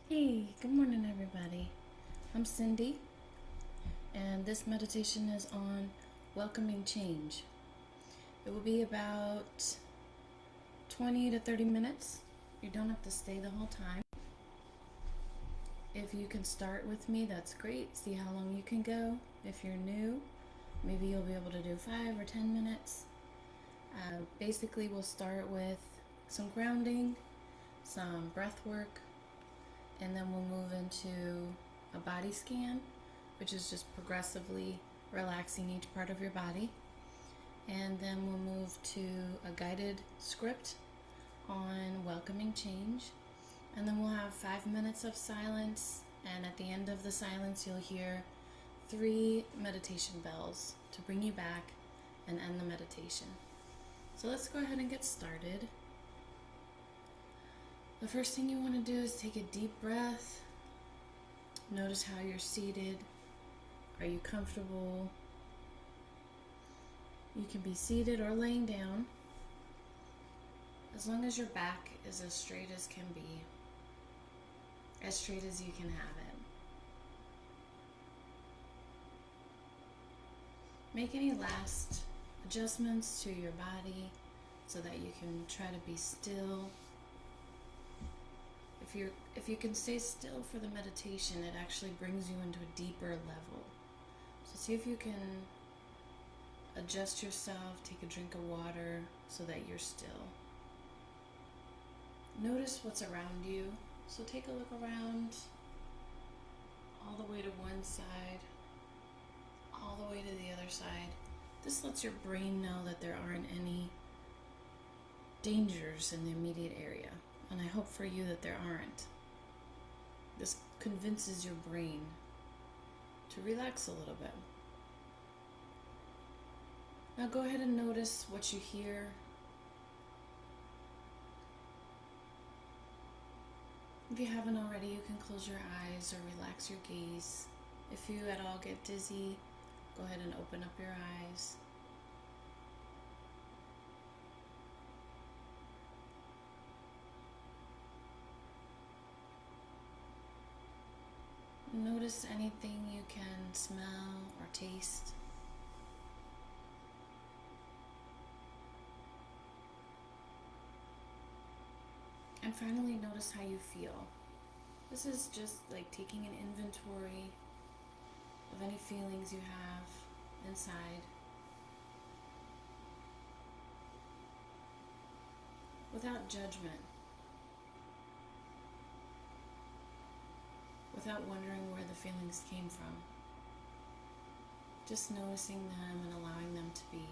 Hey, good morning, everybody. I'm Cindy, and this meditation is on welcoming change. It will be about 20 to 30 minutes. You don't have to stay the whole time. If you can start with me, that's great. See how long you can go. If you're new, maybe you'll be able to do 5 or 10 minutes. Basically, we'll start with some grounding, some breath work, and then we'll move into a body scan, which is just progressively relaxing each part of your body. And then we'll move to a guided script on welcoming change. And then we'll have 5 minutes of silence. And at the end of the silence, you'll hear 3 meditation bells to bring you back and end the meditation. So let's go ahead and get started. The first thing you want to do is take a deep breath. Notice how you're seated. Are you comfortable? You can be seated or laying down, as long as your back is as straight as can be, as straight as you can have it. Make any last adjustments to your body so that you can try to be still. If you can stay still for the meditation, it actually brings you into a deeper level. So see if you can adjust yourself, take a drink of water so that you're still. Notice what's around you. So take a look around, all the way to one side, all the way to the other side. This lets your brain know that there aren't any dangers in the immediate area. And I hope for you that there aren't. This convinces your brain to relax a little bit. Now go ahead and notice what you hear. If you haven't already, you can close your eyes or relax your gaze. If you at all get dizzy, go ahead and open up your eyes. Notice anything you can smell or taste. And finally, notice how you feel. This is just like taking an inventory of any feelings you have inside, without judgment, without wondering where the feelings came from. Just noticing them and allowing them to be.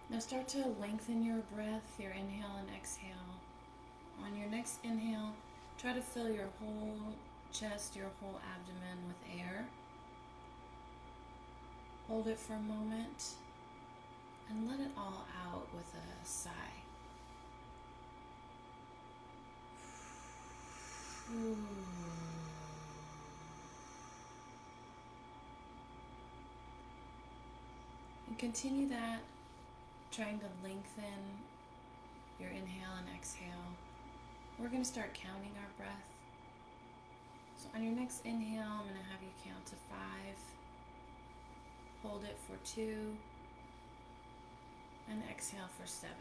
Now start to lengthen your breath, your inhale and exhale. On your next inhale, try to fill your whole chest, your whole abdomen with air. Hold it for a moment and let it all out with a sigh. And continue that, trying to lengthen your inhale and exhale. We're going to start counting our breath. So on your next inhale, I'm going to have you count to 5. Hold it for 2. And exhale for 7.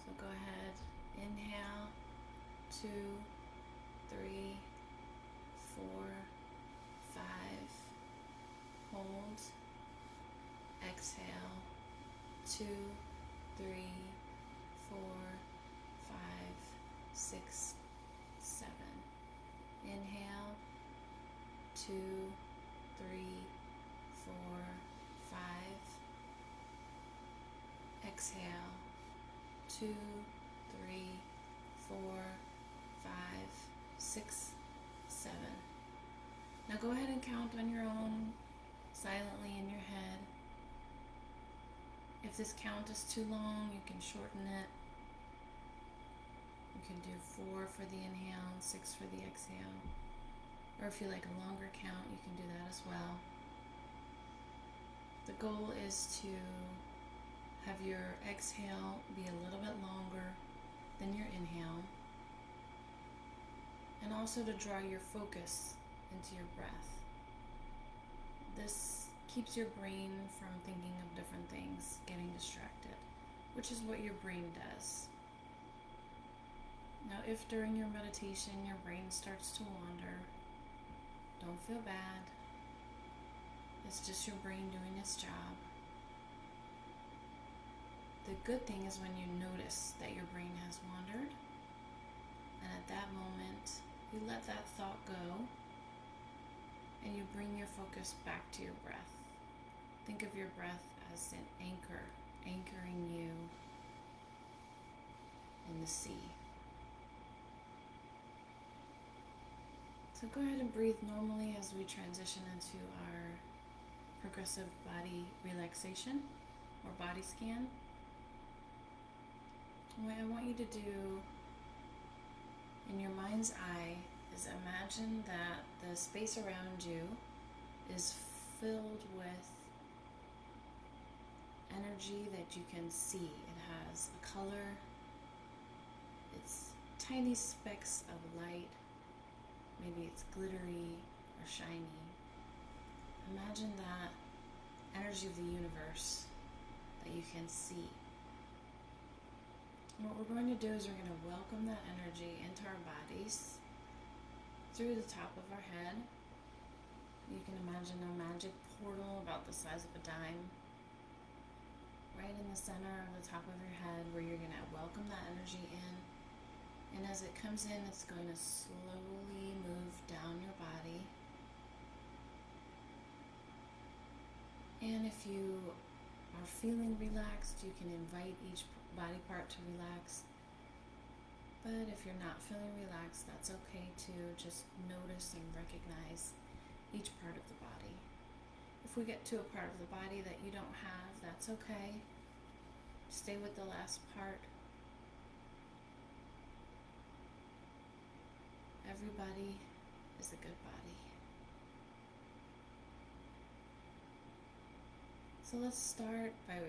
So go ahead, inhale, 2, 3, 4, 5. Hold, exhale, 2, 3, 4, 5, 6, 7. Inhale, 2, 3, 4, 5. Exhale, 2, 3, 4, 5, 6, 7. Now go ahead and count on your own, silently in your head. If this count is too long, you can shorten it. You can do 4 for the inhale and 6 for the exhale. Or if you like a longer count, you can do that as well. The goal is to have your exhale be a little bit longer than your inhale, and also to draw your focus into your breath. This keeps your brain from thinking of different things, getting distracted, which is what your brain does. Now, if during your meditation your brain starts to wander, don't feel bad. It's just your brain doing its job. The good thing is when you notice that your brain has wandered, and at that moment, you let that thought go, and you bring your focus back to your breath. Think of your breath as an anchor, anchoring you in the sea. So go ahead and breathe normally as we transition into our progressive body relaxation or body scan. What I want you to do in your mind's eye is imagine that the space around you is filled with energy that you can see. It has a color, it's tiny specks of light, maybe it's glittery or shiny. Imagine that energy of the universe that you can see. And what we're going to do is we're going to welcome that energy into our bodies through the top of our head. You can imagine a magic portal about the size of a dime right in the center of the top of your head, where you're going to welcome that energy in. And as it comes in, it's going to slowly move down your body. And if you are feeling relaxed, you can invite each body part to relax. But if you're not feeling relaxed, that's okay too. Just notice and recognize each part of the body. If we get to a part of the body that you don't have, that's okay. Stay with the last part. Everybody is a good body. So let's start by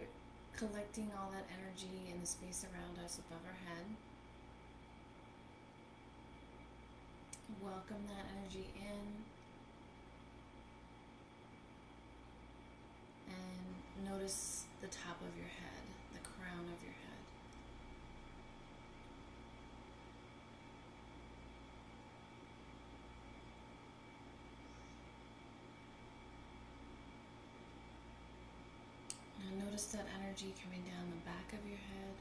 collecting all that energy in the space around us above our head. Welcome that energy in. And notice the top of your head, the crown of your head. Now notice that energy coming down the back of your head.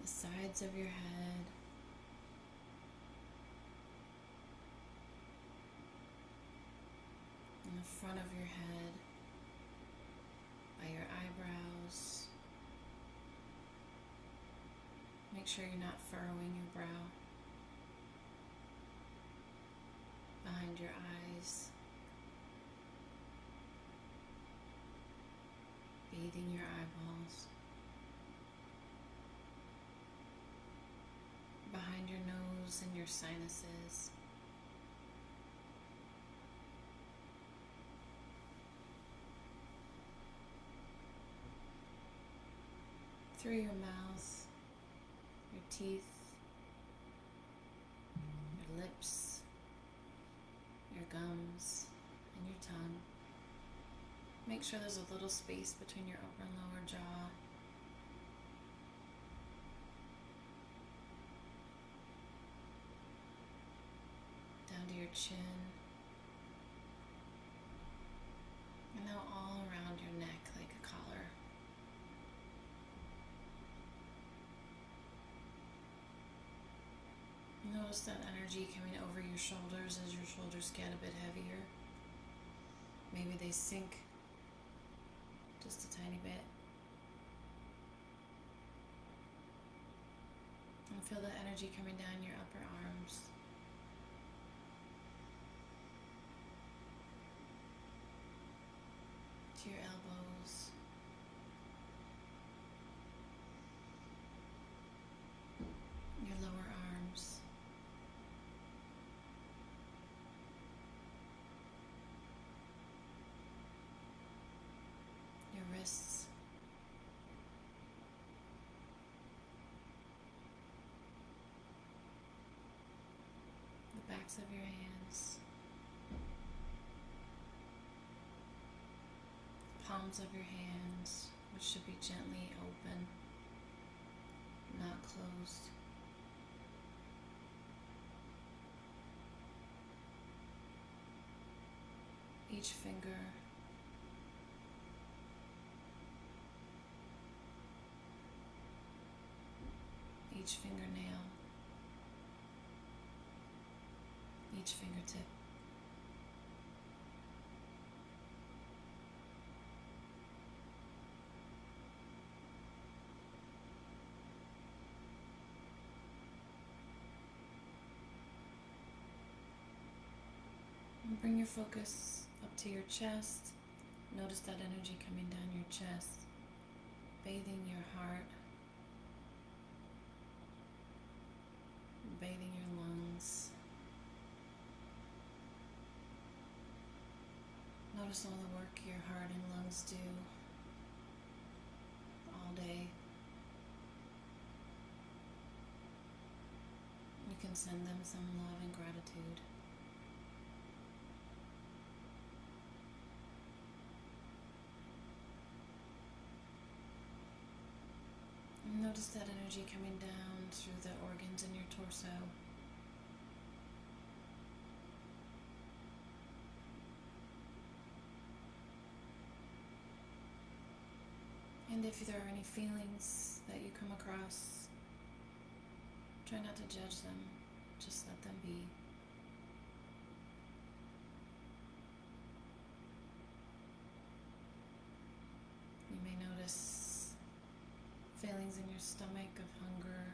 The sides of your head. In the front of your head, by your eyebrows. Make sure you're not furrowing your brow. Behind your eyes. Bathing your eyeballs. Behind your nose and your sinuses. Through your mouth, your teeth, your lips, your gums, and your tongue. Make sure there's a little space between your upper and lower jaw. Down to your chin. And now all around your neck like a collar. Notice that energy coming over your shoulders as your shoulders get a bit heavier. Maybe they sink just a tiny bit. And feel the energy coming down your upper arms. To your elbows. Your lower arms. backs of your hands, palms of your hands, which should be gently open, not closed. Each finger, each fingernail, each fingertip. And bring your focus up to your chest. Notice that energy coming down your chest, bathing your heart, bathing your lungs. Notice all the work your heart and lungs do all day. You can send them some love and gratitude. And notice that energy coming down through the organs in your torso. And if there are any feelings that you come across, try not to judge them, just let them be. You may notice feelings in your stomach of hunger,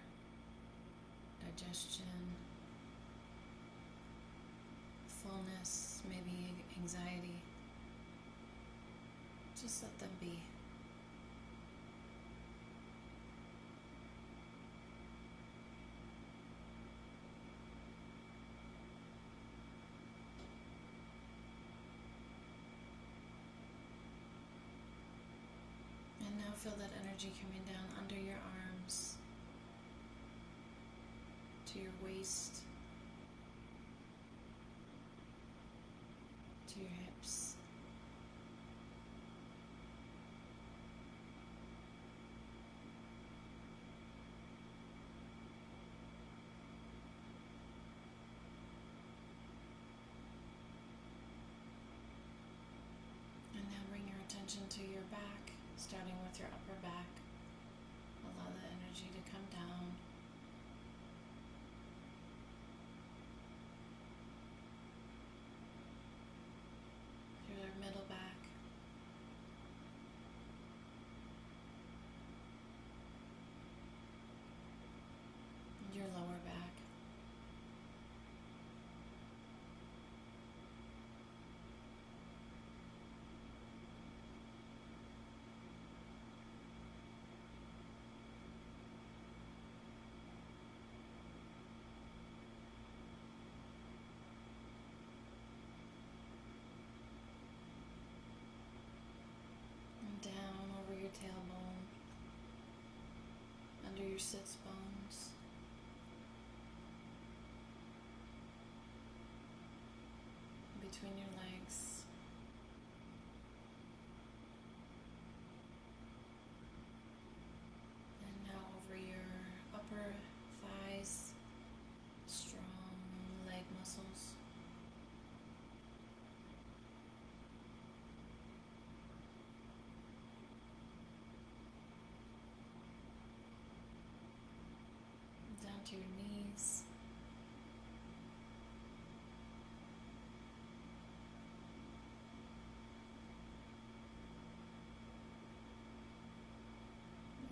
digestion, fullness, maybe anxiety. Just let them be. And now feel that energy coming down under your arms, to your waist, to your hips. And now bring your attention to your back, starting with your upper back. Allow the energy to come down. Your middle back. Your lower back. And down over your tailbone, under your sits bones. Between your legs. And now over your upper thighs, strong leg muscles. Down to your knees.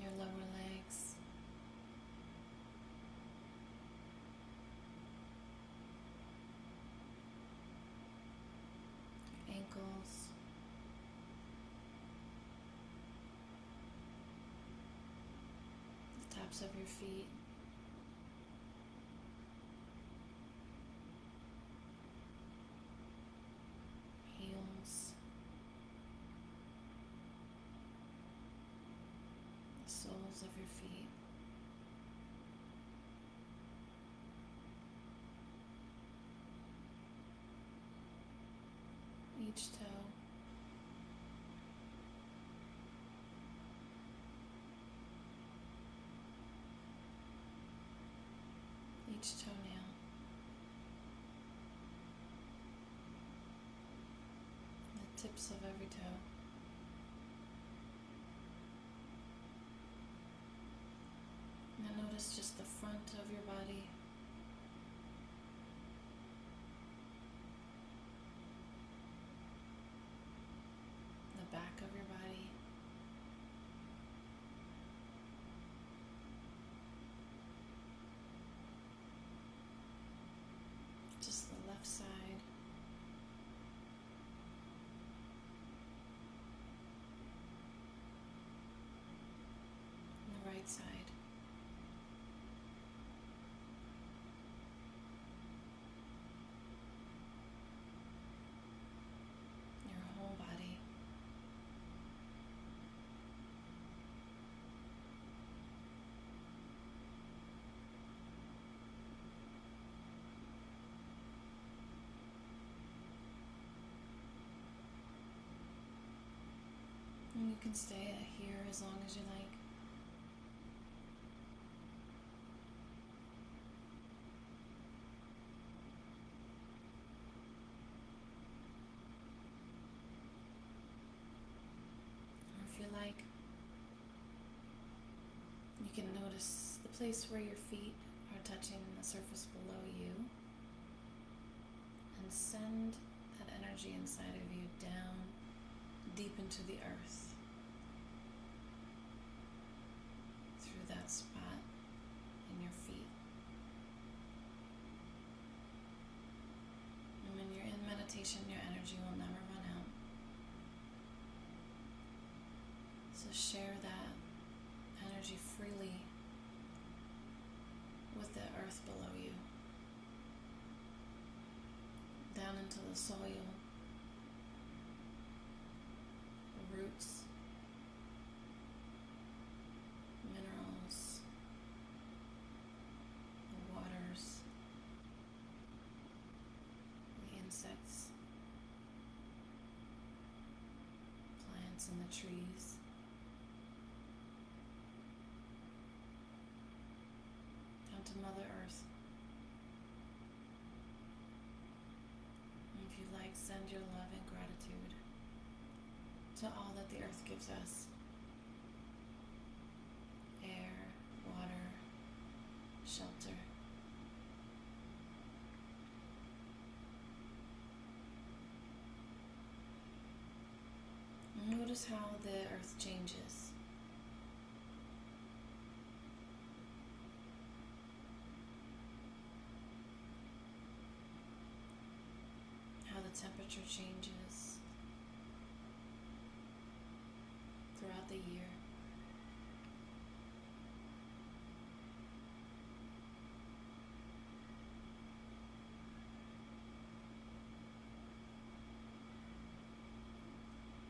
Your lower legs. Your ankles. The tops of your feet. Heels. The soles of your feet. each toenail, the tips of every toe. Now notice just the front of your body, the back of your body, just the left side, and the right side. Your whole body. And you can stay here as long as you like. Or if you like, you can notice the place where your feet are touching the surface below you and send that energy inside of you down deep into the earth through that spot in your feet. And when you're in meditation, your energy will never run out. So share that energy freely with the earth below you, down into the soil, the roots, minerals, the waters, the insects, plants and the trees. Down to Mother Earth. And if you like, send your love and gratitude to all that the earth gives us. Air, water, shelter. And notice how the earth changes. How the temperature changes throughout the year.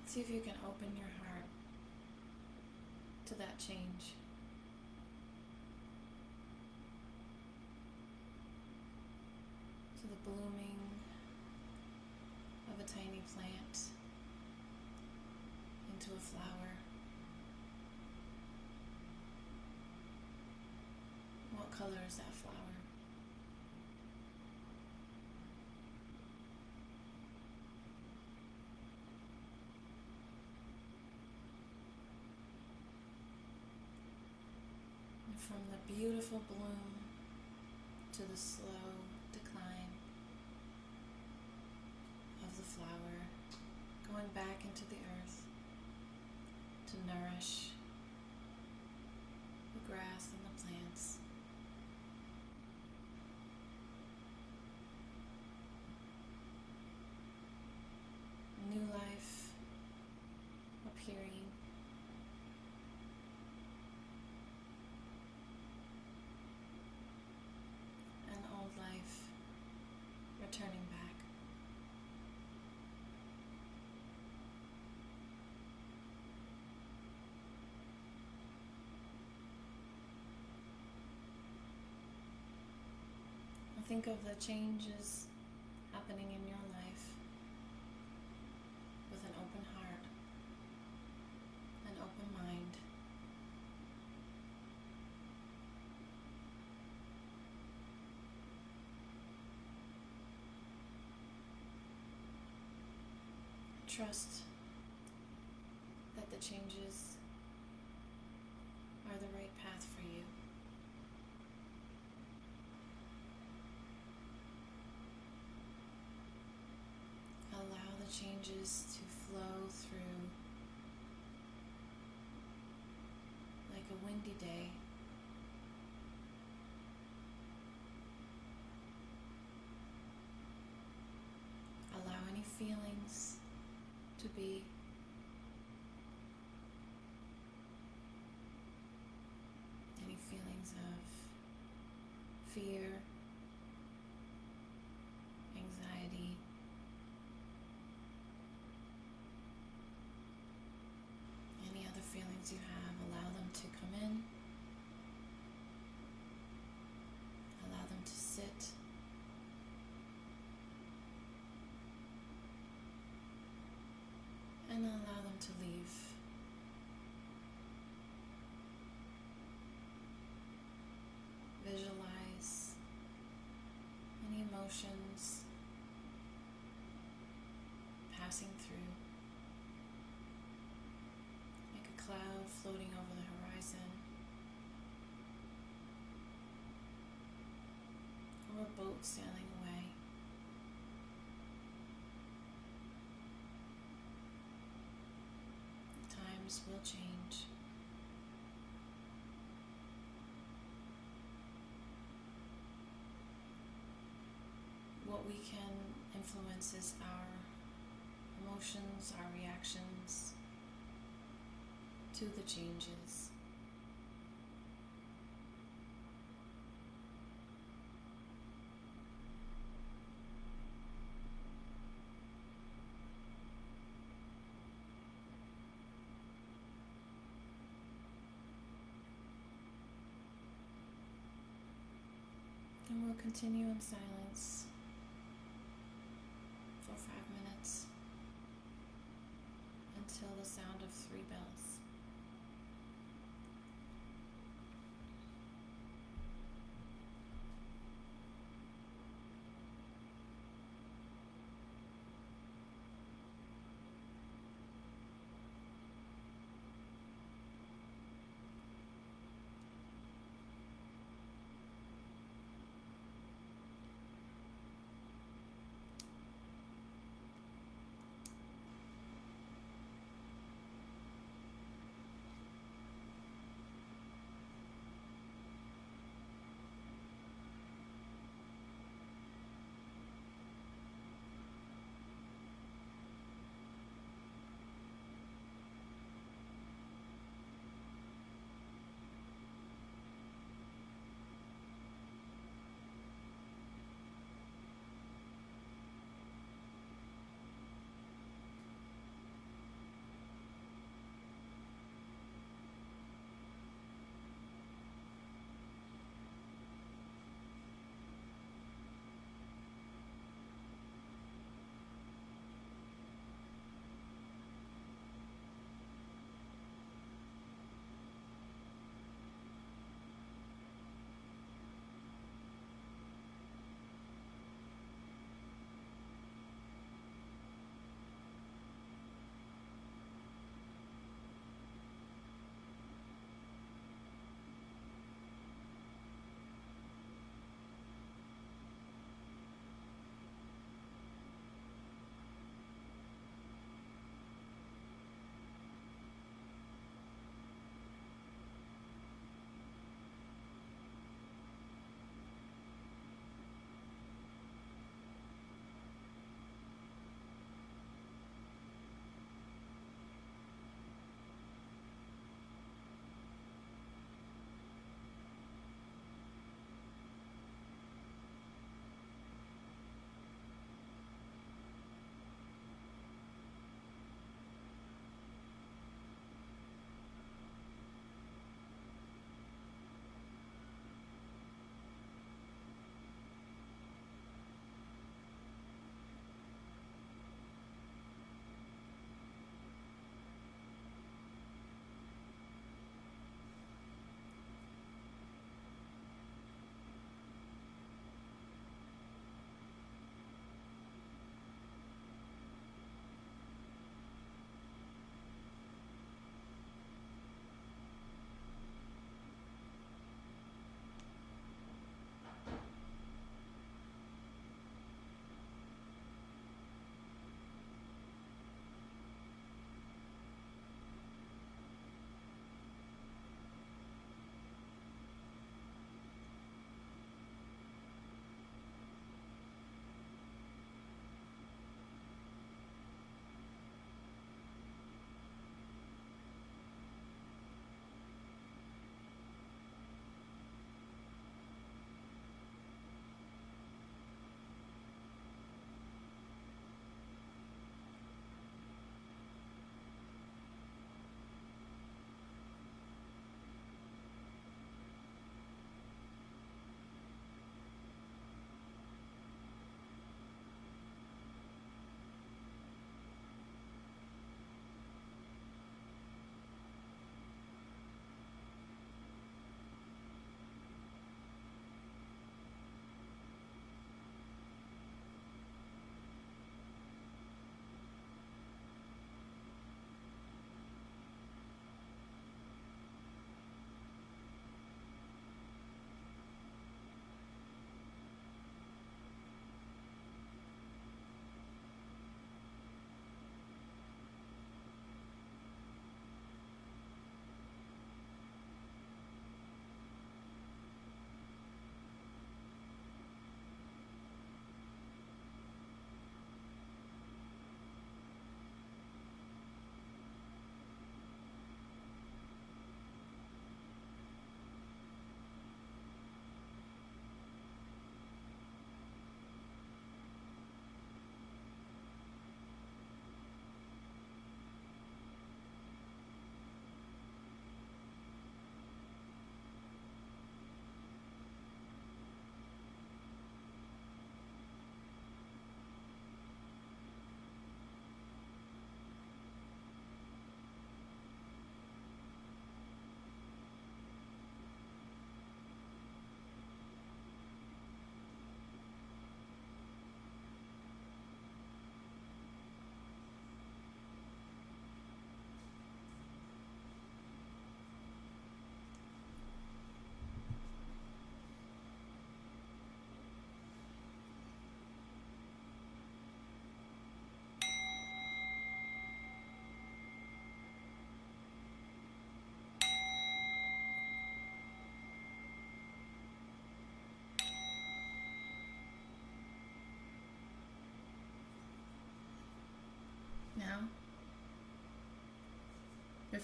See if you can open your heart to that change. To the blooming of a tiny plant into a flower. What color is that flower? And from the beautiful bloom to the slow decline of the flower, going back into the earth to nourish the grass and the plants. New life appearing. And old life returning back. Think of the changes happening in your life with an open heart, an open mind. . trust that the changes are the right path for you. Allow the changes to flow through like a windy day. Allow any feelings to be. Any feelings of fear, anxiety, any other feelings you have, allow them to come in, allow them to sit, and then allow them to leave. Visualize any emotions passing through. Make a cloud floating over the horizon, or a boat sailing away. Times will change. What we can influence is our emotions, our reactions to the changes. And we'll continue in silence for 5 minutes until the sound of 3 bells.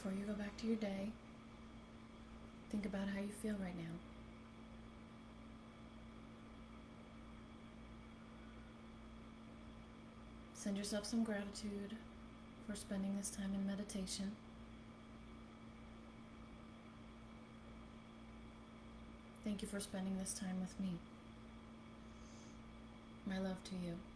before you go back to your day, think about how you feel right now. Send yourself some gratitude for spending this time in meditation. Thank you for spending this time with me. My love to you.